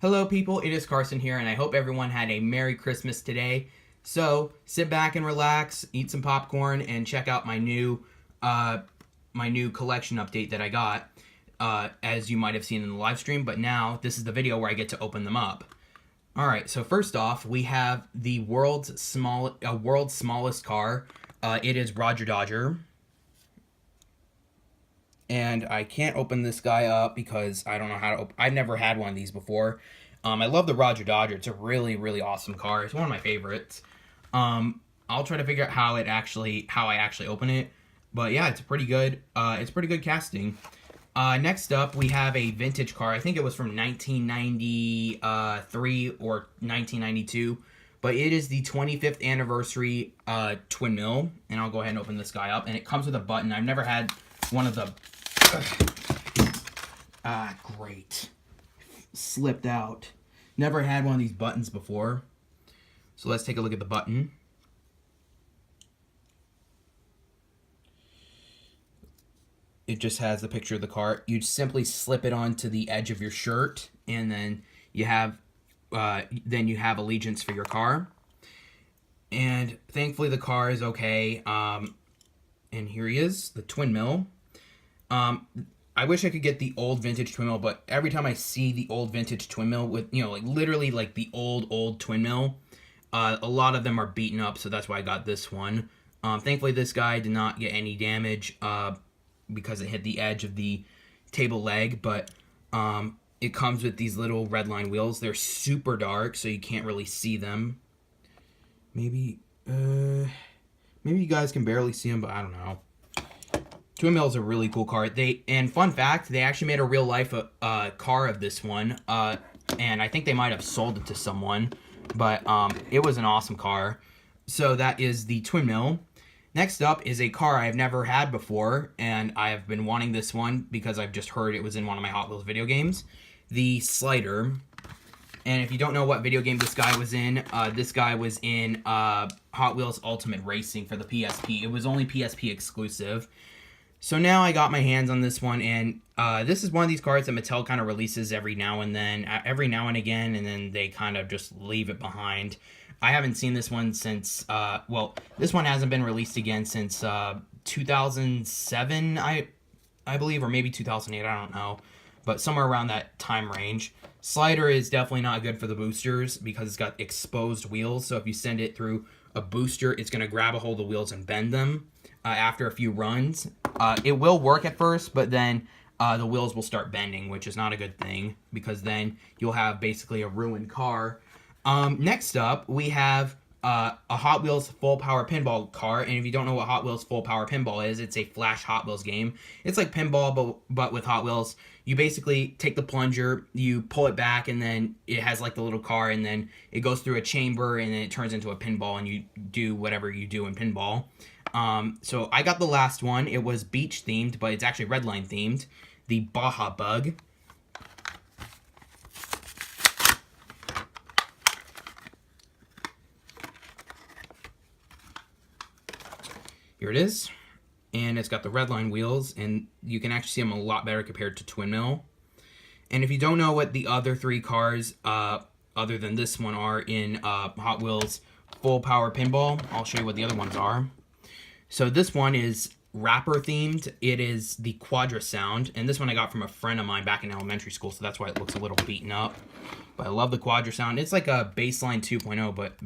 Hello people, it is Carson here, and I hope everyone had a Merry Christmas today. So, sit back and relax, eat some popcorn, and check out my new collection update that I got, as you might have seen in the live stream, but now this is the video where I get to open them up. Alright, so first off, we have the world's smallest car. It is Rodger. And I can't open this guy up because I don't know how to open. I've never had one of these before. I love the Rodger. It's a really, really awesome car. It's one of my favorites. I'll try to figure out how I actually open it. But yeah, it's pretty good. It's pretty good casting. Next up, we have a vintage car. I think it was from 1993 or 1992. But it is the 25th anniversary twin mill. And I'll go ahead and open this guy up. And it comes with a button. I've never had one of the... great. Slipped out. Never had one of these buttons before. So let's take a look at the button. It just has the picture of the car. You simply slip it onto the edge of your shirt, and then you have allegiance for your car. And thankfully the car is okay. And here he is, the twin mill. I wish I could get the old vintage twin mill, but every time I see the old vintage twin mill with, literally like the old twin mill, a lot of them are beaten up, so that's why I got this one. Thankfully this guy did not get any damage, because it hit the edge of the table leg, but, it comes with these little red line wheels. They're super dark, so you can't really see them. Maybe you guys can barely see them, but I don't know. Twin mill is a really cool car. And fun fact, they actually made a real life car of this one, and I think they might have sold it to someone, but it was an awesome car. So that is the twin mill. Next up is a car I've never had before, and I have been wanting this one because I've just heard it was in one of my Hot Wheels video games, the Slider. And if you don't know what video game this guy was in Hot Wheels Ultimate Racing for the PSP. It was only PSP exclusive. So now I got my hands on this one, and this is one of these cards that Mattel kind of releases every now and again, and then they kind of just leave it behind. I haven't seen this one since, this one hasn't been released again since 2007, I believe, or maybe 2008, I don't know, but somewhere around that time range. Slider is definitely not good for the boosters because it's got exposed wheels, so if you send it through a booster, it's going to grab a hold of the wheels and bend them. After a few runs. It will work at first, but then the wheels will start bending, which is not a good thing, because then you'll have basically a ruined car. Next up, we have a Hot Wheels Full Power Pinball car, and if you don't know what Hot Wheels Full Power Pinball is, it's a Flash Hot Wheels game. It's like pinball, but with Hot Wheels. You basically take the plunger, you pull it back, and then it has like the little car, and then it goes through a chamber, and then it turns into a pinball, and you do whatever you do in pinball. So I got the last one. It was beach themed, but it's actually redline themed. The Baja Bug. Here it is. And it's got the redline wheels, and you can actually see them a lot better compared to twin mill. And if you don't know what the other three cars, other than this one, are in Hot Wheels Full Power Pinball, I'll show you what the other ones are. So this one is rapper themed. It is the Quadra Sound, and this one I got from a friend of mine back in elementary school, so that's why it looks a little beaten up. But I love the Quadra Sound. It's like a Baseline 2.0, but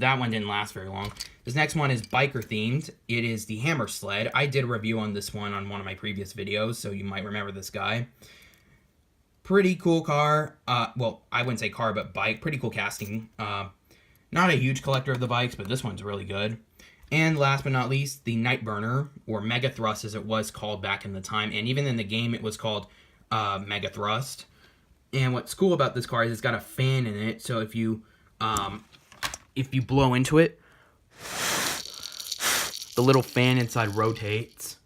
that one didn't last very long. This next one is biker themed. It is the Hammer Sled. I did a review on this one on one of my previous videos, so you might remember this guy. Pretty cool car. Well, I wouldn't say car, but bike. Pretty cool casting. Not a huge collector of the bikes, but this one's really good. And last but not least, the Nightburner, or Mega Thrust as it was called back in the time. And even in the game, it was called Mega Thrust. And what's cool about this car is it's got a fan in it. So if you blow into it, the little fan inside rotates,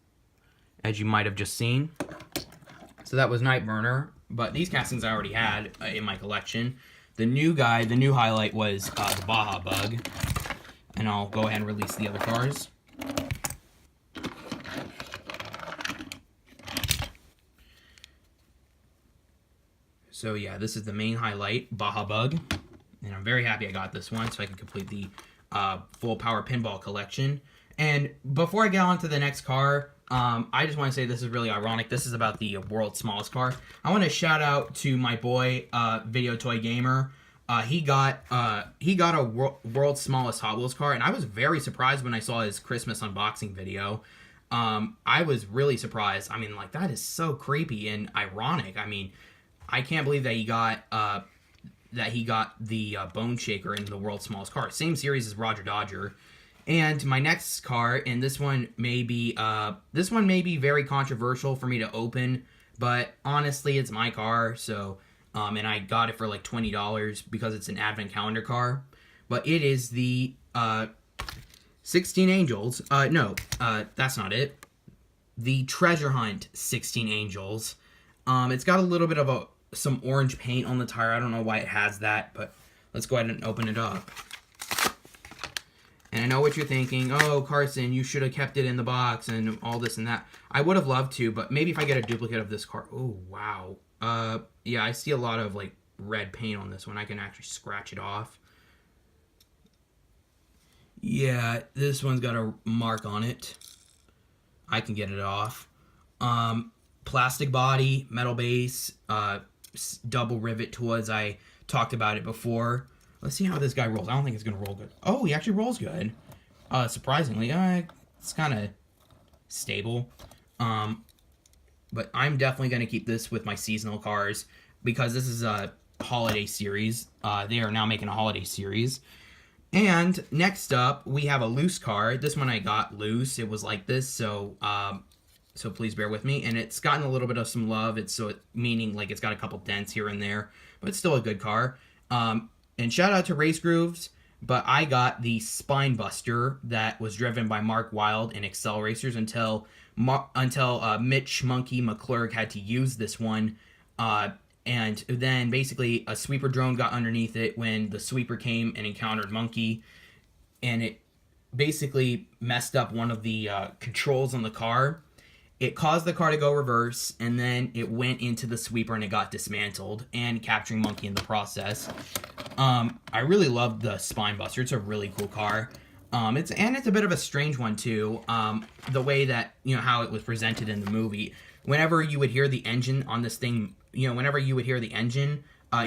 as you might have just seen. So that was Nightburner. But these castings I already had in my collection. The new highlight was the Baja Bug. And I'll go ahead and release the other cars. So yeah, this is the main highlight, Baja Bug. And I'm very happy I got this one so I can complete the full power pinball collection. And before I get on to the next car, I just want to say this is really ironic. This is about the world's smallest car. I want to shout out to my boy, Videotoygamer. He got a world's smallest Hot Wheels car, and I was very surprised when I saw his Christmas unboxing video. I was really surprised. I mean, like, that is so creepy and ironic. I mean, I can't believe that he got the Bone Shaker in the world's smallest car. Same series as Rodger. And my next car, and this one may be very controversial for me to open, but honestly, it's my car, so and I got it for like $20 because it's an advent calendar car. But it is the 16 Angels. No, that's not it. The Treasure Hunt 16 Angels. It's got a little bit of some orange paint on the tire. I don't know why it has that, but let's go ahead and open it up. And I know what you're thinking. Oh, Carson, you should have kept it in the box and all this and that. I would have loved to, but maybe if I get a duplicate of this car. Oh, wow. Yeah, I see a lot of, like, red paint on this one. I can actually scratch it off. Yeah, this one's got a mark on it. I can get it off. Plastic body, metal base, double rivet tools. I talked about it before. Let's see how this guy rolls. I don't think it's going to roll good. Oh, he actually rolls good. Surprisingly. It's kind of stable. But I'm definitely going to keep this with my seasonal cars because this is a holiday series. They are now making a holiday series. And next up, we have a loose car. This one I got loose. It was like this, so please bear with me. And it's gotten a little bit of some love. Meaning like it's got a couple dents here and there, but it's still a good car. And shout out to Racegrooves, but I got the Spine Buster that was driven by Mark Wylde in Excel Racers until Mitch Monkey McClurg had to use this one. And then basically a sweeper drone got underneath it when the sweeper came and encountered Monkey. And it basically messed up one of the controls on the car. It caused the car to go reverse, and then it went into the sweeper and it got dismantled, and capturing Monkey in the process. I really love the Spine Buster. It's a really cool car. It's a bit of a strange one too. The way that, how it was presented in the movie. Whenever you would hear the engine on this thing, it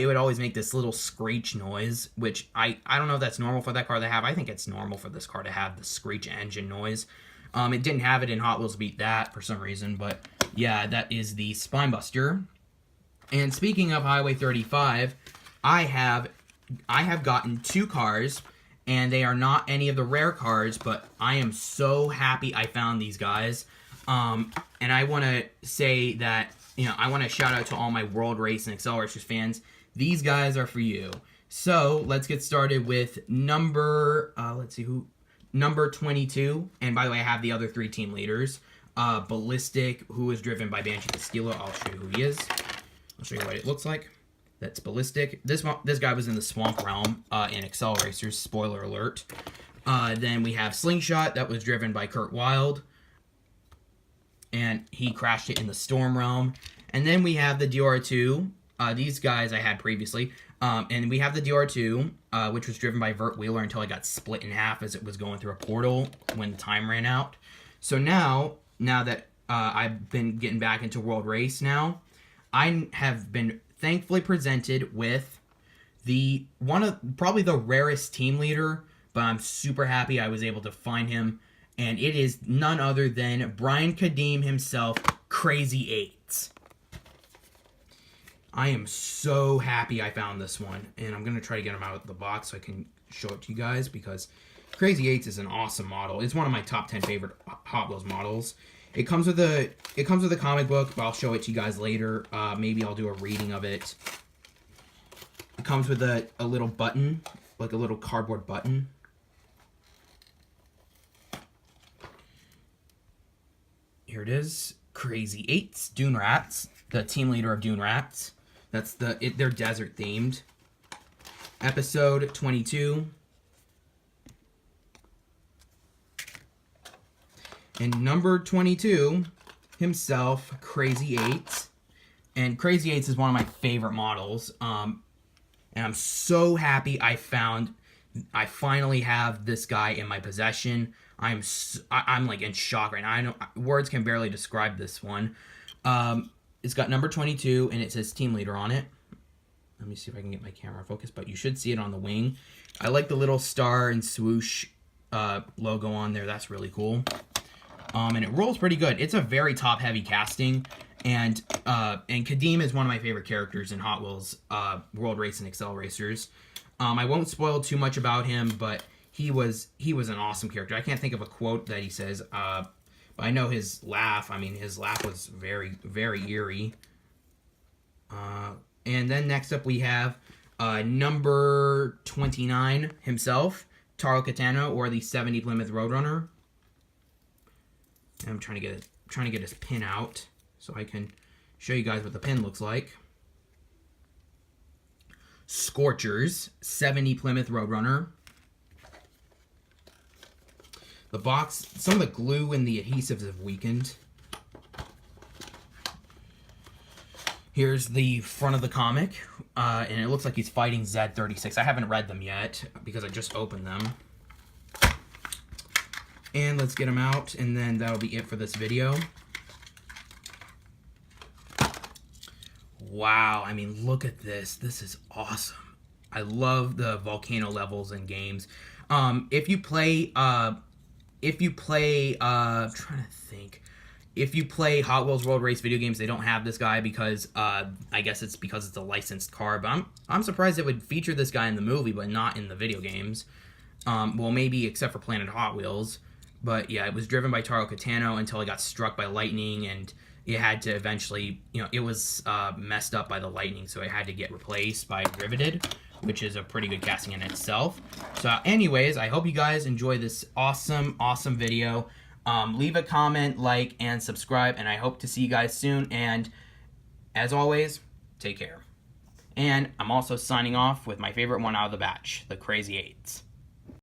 would always make this little screech noise, which I don't know if that's normal for that car to have. I think it's normal for this car to have the screech engine noise. It didn't have it in Hot Wheels Beat That for some reason, but yeah, that is the Spine Buster. And speaking of Highway 35, I have gotten 2 cars, and they are not any of the rare cars, but I am so happy I found these guys. And I want to say that, I want to shout out to all my World Race and Excel Racers fans. These guys are for you. So let's get started with number 22. And by the way, I have the other 3 team leaders. Ballistic, who is driven by Banshee Castillo. I'll show you who he is. I'll show you what it looks like. That's Ballistic. This guy was in the Swamp Realm in Excel Racers. Spoiler alert. Then we have Slingshot. That was driven by Kurt Wylde. And he crashed it in the Storm Realm. And then we have the DR2. These guys I had previously. And we have the DR2, which was driven by Vert Wheeler until it got split in half as it was going through a portal when the time ran out. So now that I've been getting back into World Race now, I have been thankfully presented with probably the rarest team leader, but I'm super happy I was able to find him. And it is none other than Brian Kadeem himself, Krazy 8. I am so happy I found this one, and I'm going to try to get him out of the box so I can show it to you guys, because Krazy 8 is an awesome model. It's one of my top 10 favorite Hot Wheels models. It comes with a comic book, but I'll show it to you guys later. Maybe I'll do a reading of it. It comes with a little button, like a little cardboard button. Here it is. Krazy 8's Dune Rats, the team leader of Dune Rats. That's they're desert themed. Episode 22. And number 22 himself, Krazy 8. And Krazy 8s is one of my favorite models. And I'm so happy I finally have this guy in my possession. I'm like in shock right now. I know words can barely describe this one. It's got number 22 and it says team leader on it. Let me see if I can get my camera focused, but you should see it on the wing. I like the little star and swoosh logo on there. That's really cool. And it rolls pretty good. It's a very top-heavy casting, and Kadeem is one of my favorite characters in Hot Wheels World Race and Excel Racers. I won't spoil too much about him, but he was an awesome character. I can't think of a quote that he says, but I know his laugh. I mean, his laugh was very, very eerie. And then next up we have number 29 himself, Taro Kitano, or the 70 Plymouth Roadrunner. And I'm trying to get his pin out so I can show you guys what the pin looks like. Scorchers, 70 Plymouth Roadrunner. The box, some of the glue and the adhesives have weakened. Here's the front of the comic, and it looks like he's fighting Z36. I haven't read them yet because I just opened them. And let's get him out, and then that'll be it for this video. Wow, I mean, look at this. This is awesome. I love the volcano levels in games. If you play I'm trying to think. If you play Hot Wheels World Race video games, they don't have this guy because I guess it's because it's a licensed car. But I'm surprised it would feature this guy in the movie, but not in the video games. Well, maybe except for Planet Hot Wheels. But yeah, it was driven by Taro Kitano until it got struck by lightning, and it had to eventually, it was messed up by the lightning, so it had to get replaced by Riveted, which is a pretty good casting in itself. So anyways, I hope you guys enjoy this awesome, awesome video. Leave a comment, like, and subscribe, and I hope to see you guys soon. And as always, take care. And I'm also signing off with my favorite one out of the batch, the Krazy 8s.